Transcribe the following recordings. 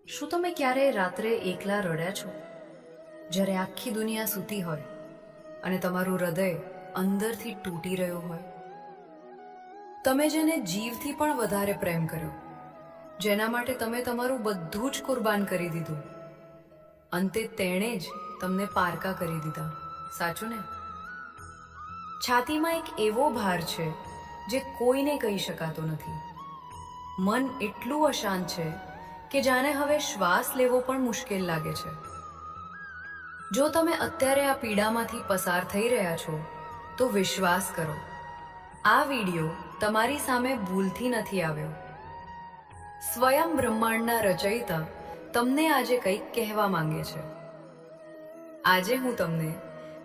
શું તમે ક્યારેય રાત્રે એકલા રડ્યા છો, જ્યારે આખી દુનિયા સૂતી હોય અને તમારું હૃદય અંદરથી તૂટી રહ્યું હોય? તમે જેને જીવથી પણ વધારે પ્રેમ કર્યો, જેના માટે તમે તમારું બધું જ કુરબાન કરી દીધું, અંતે તેણે જ તમને પારકા કરી દીધા, સાચું ને? છાતીમાં એક એવો ભાર છે જે કોઈને કહી શકાતો નથી. મન એટલું અશાંત છે કે જાણે હવે શ્વાસ લેવો પણ મુશ્કેલ લાગે છે. જો તમે અત્યારે આ પીડામાંથી પસાર થઈ રહ્યા છો તો વિશ્વાસ કરો, આ વિડિયો તમારી સામે ભૂલથી નથી આવ્યો. સ્વયં બ્રહ્માંડના રચયિતા તમને આજે કંઈક કહેવા માંગે છે. આજે હું તમને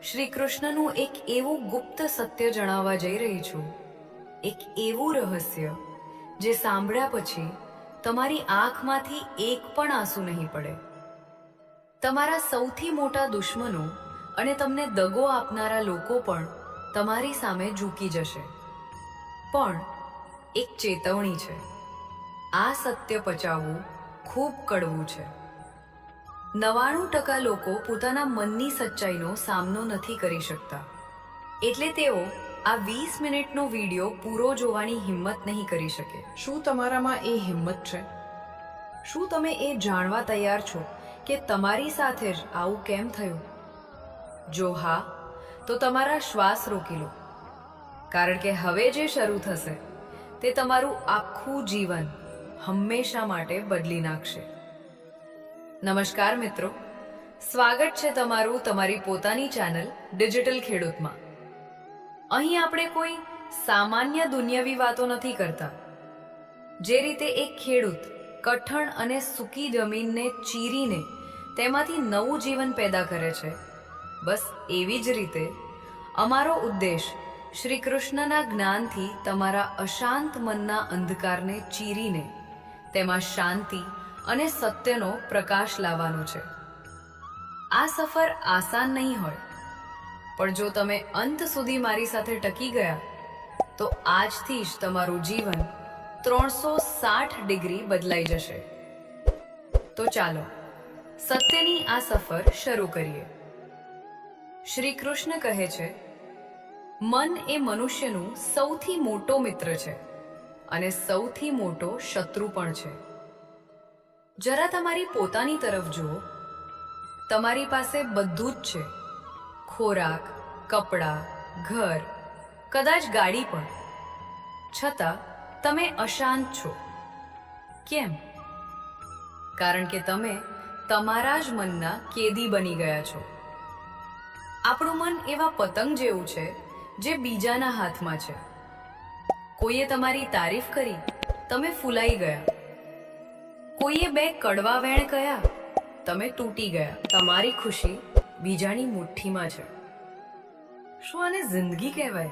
શ્રી કૃષ્ણનું એક એવું ગુપ્ત સત્ય જણાવવા જઈ રહી છું, એક એવું રહસ્ય જે સાંભળ્યા પછી તમારી આંખમાંથી એક પણ આંસુ નહીં પડે. તમારા સૌથી મોટા દુશ્મનો અને તમને દગો આપનારા લોકો પણ તમારી સામે ઝૂકી જશે. પણ એક ચેતવણી છે, આ સત્ય પચાવવું ખૂબ કડવું છે. 99% લોકો પોતાના મનની સચ્ચાઈનો સામનો નથી કરી શકતા, એટલે તેઓ આ 20 મિનિટનો વિડીયો પૂરો જોવાની હિંમત નહીં કરી શકે. શું તમારામાં એ હિંમત છે? શું તમે એ જાણવા તૈયાર છો કે તમારી સાથે જ આવું કેમ થયું? જો હા, તો તમારા શ્વાસ રોકી લો, કારણ કે હવે જે શરૂ થશે તે તમારું આખું જીવન હંમેશા માટે બદલી નાખશે. નમસ્કાર મિત્રો, સ્વાગત છે તમારું તમારી પોતાની ચેનલ ડિજિટલ ખેડૂતમાં. અહીં આપણે કોઈ સામાન્ય દુનિયાવી વાતો નથી કરતા. જે રીતે એક ખેડૂત કઠણ અને સૂકી જમીનને ચીરીને તેમાંથી નવું જીવન પેદા કરે છે, બસ એવી જ રીતે અમારો ઉદ્દેશ શ્રી કૃષ્ણના જ્ઞાનથી તમારા અશાંત મનના અંધકારને ચીરીને તેમાં શાંતિ અને સત્યનો પ્રકાશ લાવવાનો છે. આ સફર આસાન નહીં હોય, પણ જો તમે અંત સુધી મારી સાથે ટકી ગયા તો આજથી જ તમારું જીવન 360 ડિગ્રી બદલાઈ જશે. તો ચાલો સત્યની આ સફર શરૂ કરીએ. શ્રી કૃષ્ણ કહે છે, મન એ મનુષ્યનું સૌથી મોટો મિત્ર છે અને સૌથી મોટો શત્રુ પણ છે. જરા તમારી પોતાની તરફ જુઓ. તમારી પાસે બધું જ છે, ખોરાક, કપડાં, ઘર, કદાચ ગાડી પણ. છતાં તમે અશાંત છો. કેમ? કારણ કે તમે તમારા જ મનના કેદી બની ગયા છો. આપણું મન એવા પતંગ જેવું છે જે બીજાના હાથમાં છે. કોઈએ તમારી તારીફ કરી, તમે ફૂલાઈ ગયા. કોઈએ બે કડવા વેણ કહ્યા, તમે તૂટી ગયા. તમારી ખુશી બીજાની મુઠ્ઠીમાં છે. શું આને જિંદગી કહેવાય?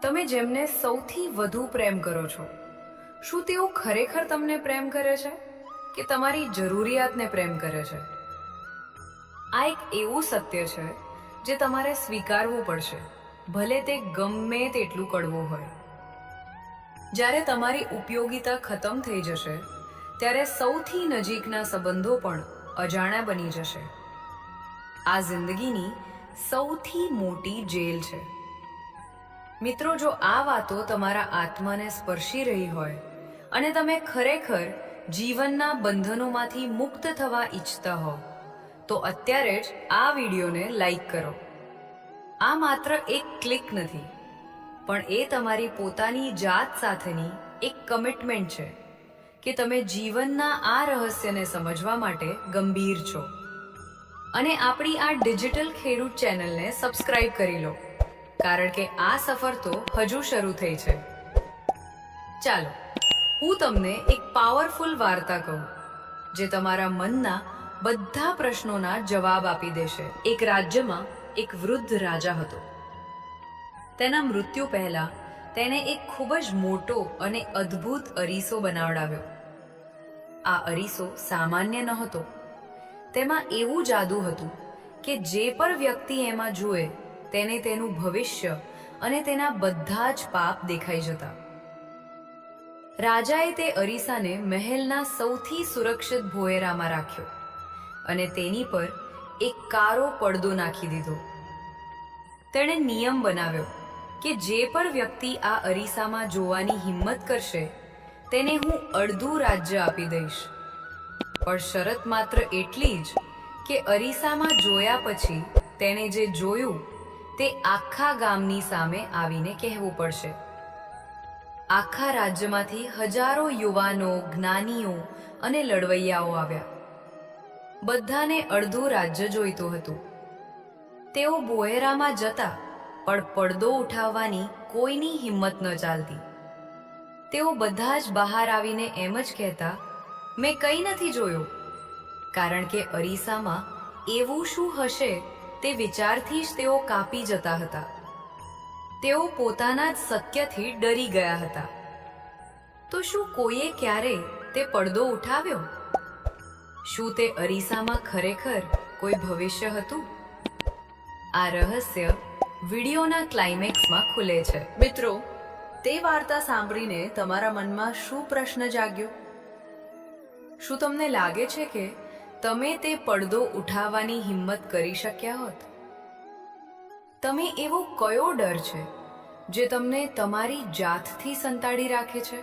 તમે જેમને સૌથી વધુ પ્રેમ કરો છો, શું તેઓ ખરેખર તમને પ્રેમ કરે છે કે તમારી જરૂરિયાતને પ્રેમ કરે છે? આ એક એવું સત્ય છે જે તમારે સ્વીકારવું પડશે, ભલે તે ગમે તેટલું કડવું હોય. જ્યારે તમારી ઉપયોગિતા ખતમ થઈ જશે ત્યારે સૌથી નજીકના સંબંધો પણ અજાણ્યા બની જશે. આ જિંદગીની સૌથી મોટી જેલ છે. મિત્રો, જો આ વાતો તમારા આત્માને સ્પર્શી રહી હોય અને તમે ખરેખર જીવનના બંધનોમાંથી મુક્ત થવા ઈચ્છતા હો, તો અત્યારે જ આ વિડીયોને લાઈક કરો. આ માત્ર એક ક્લિક નથી, પણ એ તમારી પોતાની જાત સાથેની એક કમિટમેન્ટ છે કે તમે જીવનના આ રહસ્યને સમજવા માટે ગંભીર છો. અને આપણી આ ડિજિટલ ખેડૂત ચેનલને સબસ્ક્રાઇબ કરી લો, કારણ કે આ સફર તો હજુ શરૂ થઈ છે. ચાલો હું તમને એક પાવરફુલ વાર્તા કહું જે તમારા મનના બધા પ્રશ્નોના જવાબ આપી દેશે. એક રાજ્યમાં એક વૃદ્ધ રાજા હતો. તેના મૃત્યુ પહેલા તેણે એક ખૂબ જ મોટો અને અદ્ભુત અરીસો બનાવડાવ્યો. આ અરીસો સામાન્ય નહોતો. તેમાં એવું જાદુ હતું કે જે પણ વ્યક્તિ એમાં જુએ તેને તેનું ભવિષ્ય અને તેના બધા જ પાપ દેખાઈ જતા. રાજાએ તે અરીસાને મહેલના સૌથી સુરક્ષિત ભોયરામાં રાખ્યો અને તેની પર એક કાળો પડદો નાખી દીધો. તેણે નિયમ બનાવ્યો કે જે પણ વ્યક્તિ આ અરીસામાં જોવાની હિંમત કરશે તેને હું અડધું રાજ્ય આપી દઈશ. પણ શરત માત્ર એટલી જ કે અરીસામાં જોયા પછી તેણે જે જોયું તે આખા ગામની સામે આવીને કહેવું પડશે. આખા રાજ્યમાંથી હજારો યુવાનો, જ્ઞાનીઓ અને લડવૈયાઓ આવ્યા. બધાને અડધું રાજ્ય જોઈતું હતું. તેઓ બોયરામાં જતા પણ પડદો ઉઠાવવાની કોઈની હિંમત ન ચાલતી. તેઓ બધા જ બહાર આવીને એમ જ કહેતા, મેં કંઈ નથી જોયું, કારણ કે અરીસામાં એવું શું હશે તે વિચારથી જ તેઓ કાપી જતા હતા. તેઓ પોતાના જ સત્યથી ડરી ગયા હતા. તો શું કોઈએ ક્યારે તે પડદો ઉઠાવ્યો? શું તે અરીસામાં ખરેખર કોઈ ભવિષ્ય હતું? આ રહસ્ય વિડીયોના ક્લાઇમેક્સમાં ખુલે છે. મિત્રો, તે વાર્તા સાંભળીને તમારા મનમાં શું પ્રશ્ન જાગ્યો? શું તમને લાગે છે કે તમે તે પડદો ઉઠાવવાની હિંમત કરી શક્યા હોત? તમે એવો કયો ડર છે જે તમને તમારી જાતથી સંતાડી રાખે છે?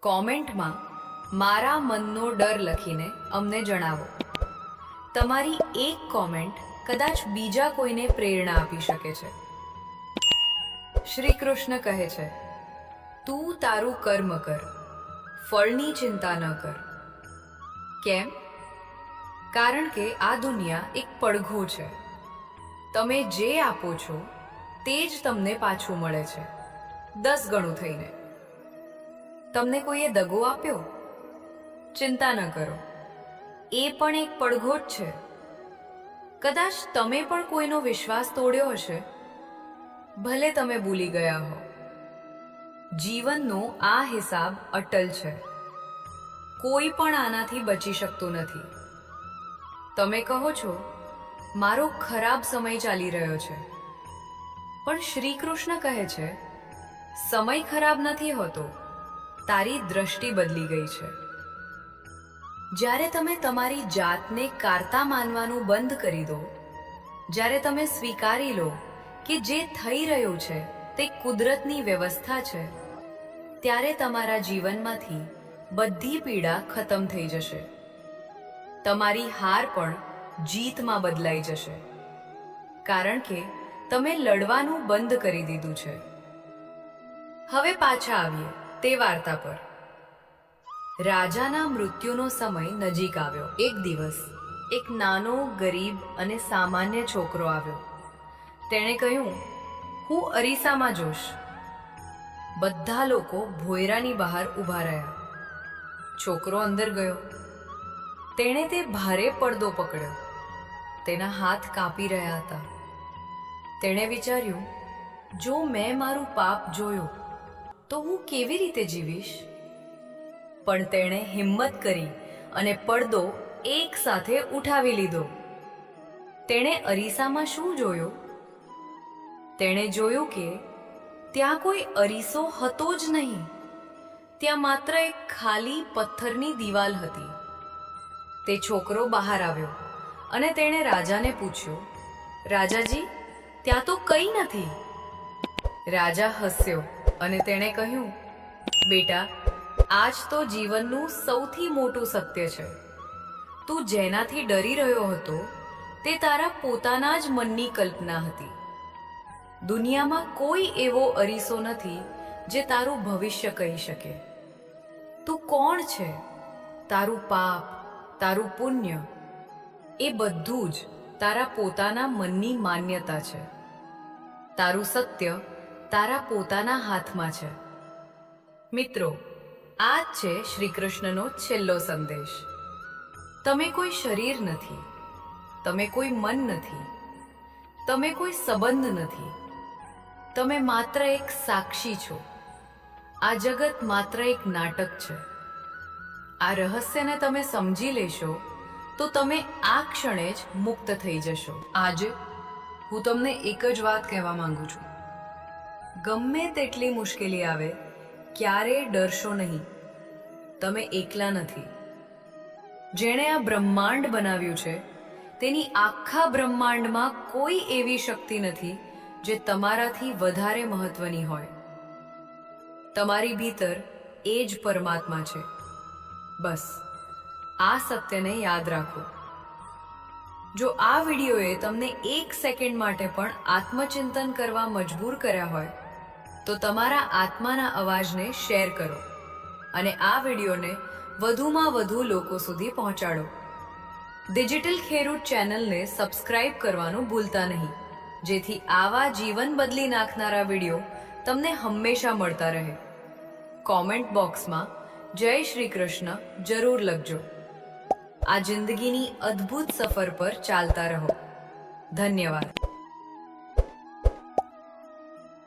કોમેન્ટમાં મારા મનનો ડર લખીને અમને જણાવો. તમારી એક કોમેન્ટ કદાચ બીજા કોઈને પ્રેરણા આપી શકે છે. શ્રી કૃષ્ણ કહે છે, તું તારું કર્મ કર, ફળની ચિંતા ન કર. કેમ? કારણ કે આ દુનિયા એક પડઘો છે. તમે જે આપો છો તે જ તમને પાછું મળે છે, 10 ગણું થઈને. તમને કોઈએ દગો આપ્યો? ચિંતા ન કરો, એ પણ એક પડઘો જ છે. કદાચ તમે પણ કોઈનો વિશ્વાસ તોડ્યો હશે, ભલે તમે ભૂલી ગયા હો. જીવનનો આ હિસાબ અટલ છે. કોઈ પણ આનાથી બચી શકતું નથી. તમે કહો છો, મારો ખરાબ સમય ચાલી રહ્યો છે, પણ શ્રી કૃષ્ણ કહે છે, સમય ખરાબ નથી હોતો, તારી દ્રષ્ટિ બદલી ગઈ છે. જ્યારે તમે તમારી જાતને કારતા માનવાનું બંધ કરી દો, જ્યારે તમે સ્વીકારી લો કે જે થઈ રહ્યું છે તે કુદરતની વ્યવસ્થા છે, ત્યારે તમારા જીવનમાંથી બધી પીડા ખતમ થઈ જશે. તમારી હાર પણ જીતમાં બદલાઈ જશે, કારણ કે તમે લડવાનું બંધ કરી દીધું છે. હવે પાછા આવીએ તે વાર્તા પર. રાજાના મૃત્યુનો સમય નજીક આવ્યો. એક દિવસ એક નાનો, ગરીબ અને સામાન્ય છોકરો આવ્યો. તેણે કહ્યું, હું અરીસામાં જોશ. બધા લોકો ભોયરાની બહાર ઊભા રહ્યા. છોકરો અંદર ગયો. તેણે તે ભારે પડદો પકડ્યો. તેના હાથ કાપી રહ્યા હતા. તેણે વિચાર્યું, જો મેં મારું પાપ જોયું તો હું કેવી રીતે જીવીશ? પણ તેણે હિંમત કરી અને પડદો એક સાથે ઉઠાવી લીધો. તેણે અરીસામાં શું જોયું? તેણે જોયું કે ત્યાં કોઈ અરીસો હતો જ નહીં. ત્યાં માત્ર એક ખાલી પથ્થરની દિવાલ હતી. તે છોકરો બહાર આવ્યો અને તેણે રાજાને પૂછ્યું, રાજાજી, ત્યાં તો કંઈ નથી. રાજા હસ્યો અને તેણે કહ્યું, બેટા, આજ તો જીવનનું સૌથી મોટું સત્ય છે. તું જેનાથી ડરી રહ્યો હતો તે તારા પોતાના જ મનની કલ્પના હતી. દુનિયામાં કોઈ એવો અરીસો નથી જે તારું ભવિષ્ય કહી શકે. તું કોણ છે, તારું પાપ, તારું પુણ્ય, એ બધું જ તારા પોતાના મનની માન્યતા છે. તારું સત્ય તારા પોતાના હાથમાં છે. મિત્રો, આ જ છે શ્રી કૃષ્ણનો છેલ્લો સંદેશ. તમે કોઈ શરીર નથી, તમે કોઈ મન નથી, તમે કોઈ સંબંધ નથી. તમે માત્ર એક સાક્ષી છો. આ જગત માત્ર એક નાટક છે. આ રહસ્યને તમે સમજી લેશો તો તમે આ ક્ષણે જ મુક્ત થઈ જશો. આજે હું તમને એક જ વાત કહેવા માંગુ છું. ગમે તેટલી મુશ્કેલી આવે ક્યારેય ડરશો નહીં. તમે એકલા નથી. જેણે આ બ્રહ્માંડ બનાવ્યું છે તેની આખા બ્રહ્માંડમાં કોઈ એવી શક્તિ નથી જે તમારાથી વધારે મહત્વની હોય. તમારી ભીતર એ જ પરમાત્મા છે. બસ આ સત્યને યાદ રાખો. જો આ વિડીયોએ તમને 1 સેકન્ડ માટે પણ આત્મચિંતન કરવા મજબૂર કર્યા હોય તો તમારા આત્માના અવાજને શેર કરો અને આ વિડીયોને વધુમાં વધુ લોકો સુધી પહોંચાડો. ડિજિટલ ખેડૂત ચેનલને સબસ્ક્રાઇબ કરવાનું ભૂલતા નહીં, જેથી આવા જીવન બદલી નાખનારા વિડીયો તમને હંમેશા મળતા રહે. કોમેન્ટ બોક્સમાં જય શ્રી કૃષ્ણ જરૂર લખજો. આ જિંદગીની અદ્ભુત સફર પર ચાલતા રહો. ધન્યવાદ.